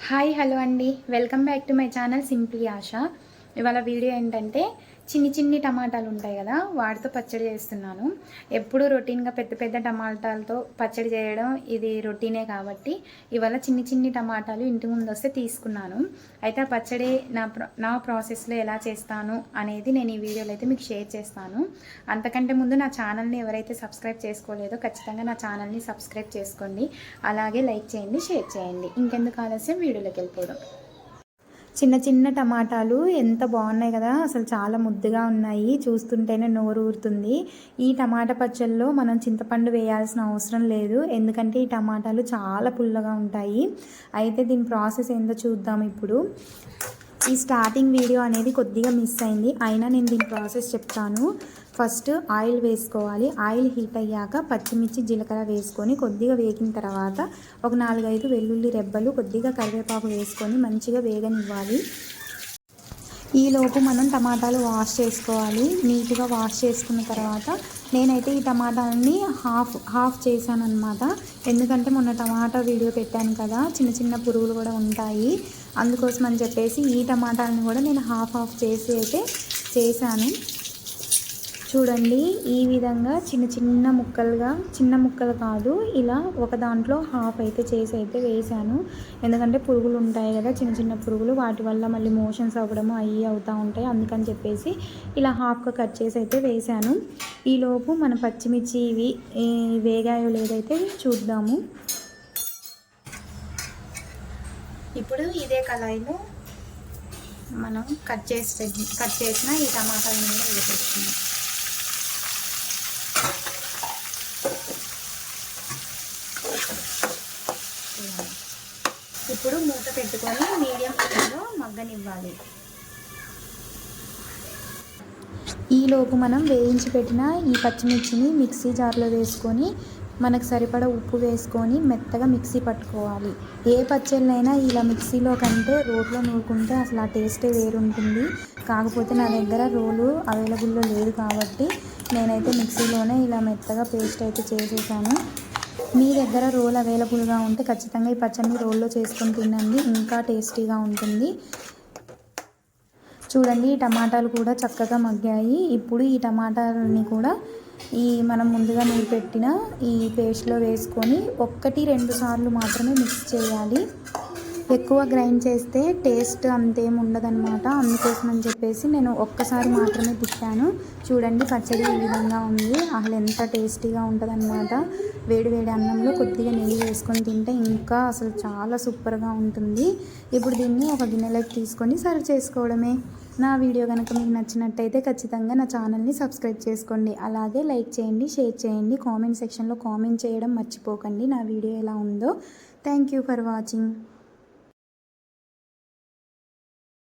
Hi hello అండి, welcome back to my channel simply Asha. ఇవాళ video ఏంటంటే చిన్ని చిన్ని టమాటాలు ఉంటాయి కదా, వాటితో పచ్చడి చేస్తున్నాను. ఎప్పుడు రొటీన్గా పెద్ద పెద్ద టమాటాలతో పచ్చడి చేయడం ఇది రొటీనే కాబట్టి ఇవాళ చిన్ని చిన్ని టమాటాలు ఇంటి ముందు వస్తే తీసుకున్నాను. అయితే ఆ పచ్చడి నా ప్రాసెస్లో ఎలా చేస్తాను అనేది నేను ఈ వీడియోలో అయితే మీకు షేర్ చేస్తాను. అంతకంటే ముందు నా ఛానల్ని ఎవరైతే సబ్స్క్రైబ్ చేసుకోలేదో ఖచ్చితంగా నా ఛానల్ని సబ్స్క్రైబ్ చేసుకోండి. అలాగే లైక్ చేయండి, షేర్ చేయండి. ఇంకెందుకు ఆలస్యం, వీడియోలోకి వెళ్ళిపోవడం. చిన్న చిన్న టమాటాలు ఎంత బాగున్నాయి కదా, అసలు చాలా ముద్దుగా ఉన్నాయి. చూస్తుంటేనే నోరు ఊరుతుంది. ఈ టమాటా పచ్చళ్ళలో మనం చింతపండు వేయాల్సిన అవసరం లేదు, ఎందుకంటే ఈ టమాటాలు చాలా పుల్లగా ఉంటాయి. అయితే దీని ప్రాసెస్ ఏందో చూద్దాం. ఇప్పుడు ఈ స్టార్టింగ్ వీడియో అనేది కొద్దిగా మిస్ అయింది, అయినా నేను దీని ప్రాసెస్ చెప్తాను. ఫస్ట్ ఆయిల్ వేసుకోవాలి. ఆయిల్ హీట్ అయ్యాక పచ్చిమిర్చి జీలకర్ర వేసుకొని కొద్దిగా వేగిన తర్వాత ఒక 4-5 వెల్లుల్లి రెబ్బలు, కొద్దిగా కరివేపాకు వేసుకొని మంచిగా వేగనివ్వాలి. ఈలోపు మనం టమాటాలు వాష్ చేసుకోవాలి. నీట్గా వాష్ చేసుకున్న తర్వాత నేనైతే ఈ టమాటాలని హాఫ్ చేశాను అనమాట. ఎందుకంటే మొన్న టమాటా వీడియో పెట్టాను కదా, చిన్న చిన్న పురుగులు కూడా ఉంటాయి. అందుకోసం అని చెప్పేసి ఈ టమాటాలను కూడా నేను హాఫ్ చేసి అయితే చేశాను. చూడండి, ఈ విధంగా చిన్న ముక్కలు కాదు, ఇలా ఒక దాంట్లో హాఫ్ అయితే చేసి అయితే వేసాను. ఎందుకంటే పురుగులు ఉంటాయి కదా, చిన్న పురుగులు, వాటి వల్ల మళ్ళీ మోషన్స్ అవ్వడము అవుతూ ఉంటాయి. అందుకని చెప్పేసి ఇలా హాఫ్గా కట్ చేసి అయితే వేసాను. ఈలోపు మన పచ్చిమిర్చి ఇవి వేగాయో లేదైతే చూద్దాము. ఇప్పుడు ఇదే కళాయిలో మనం కట్ చేసిన ఈ టమాటాలు మీద వేసేస్తున్నాం. ఇప్పుడు మూత పెట్టుకొని మీడియం ఫ్లేమ్లో మగ్గనివ్వాలి. ఈలోపు మనం వేయించి పెట్టిన ఈ పచ్చిమిర్చిని మిక్సీ జార్లో వేసుకొని మనకు సరిపడా ఉప్పు వేసుకొని మెత్తగా మిక్సీ పట్టుకోవాలి. ఏ పచ్చళ్ళైనా ఇలా మిక్సీలో కంటే రోట్లో నూరుకుంటే అసలు ఆ టేస్టే వేరుంటుంది. కాకపోతే నా దగ్గర రోలు అవైలబుల్లో లేదు కాబట్టి నేనైతే మిక్సీలోనే ఇలా మెత్తగా పేస్ట్ అయితే చేసేసాను. మీ దగ్గర రోల్ అవైలబుల్గా ఉంటే ఖచ్చితంగా ఈ పచ్చడిని రోల్లో చేసుకొని తినండి, ఇంకా టేస్టీగా ఉంటుంది. చూడండి, ఈ టమాటాలు కూడా చక్కగా మగ్గాయి. ఇప్పుడు ఈ టమాటాలని కూడా మనం ముందుగా పెట్టిన ఈ పేస్ట్లో వేసుకొని 1-2 సార్లు మాత్రమే మిక్స్ చేయాలి. ఎక్కువ గ్రైండ్ చేస్తే టేస్ట్ అంతేం ఉండదన్నమాట. అందుకోసం అని చెప్పేసి నేను ఒక్కసారి మాత్రమే తిప్పాను. చూడండి, పచ్చడి ఈ విధంగా ఉంది. అసలు ఎంత టేస్టీగా ఉంటుందన్నమాట. వేడి అన్నంలో కొద్దిగా నెయ్యి వేసుకొని తింటే ఇంకా అసలు చాలా సూపర్గా ఉంటుంది. ఇప్పుడు దీన్ని ఒక గిన్నెలోకి తీసుకొని సర్వ్ చేసుకోవడమే. నా వీడియో కనుక మీకు నచ్చినట్టయితే ఖచ్చితంగా నా ఛానల్ని సబ్స్క్రైబ్ చేసుకోండి. అలాగే లైక్ చేయండి, షేర్ చేయండి, కామెంట్ సెక్షన్లో కామెంట్ చేయడం మర్చిపోకండి నా వీడియో ఎలా ఉందో. Thank you for watching.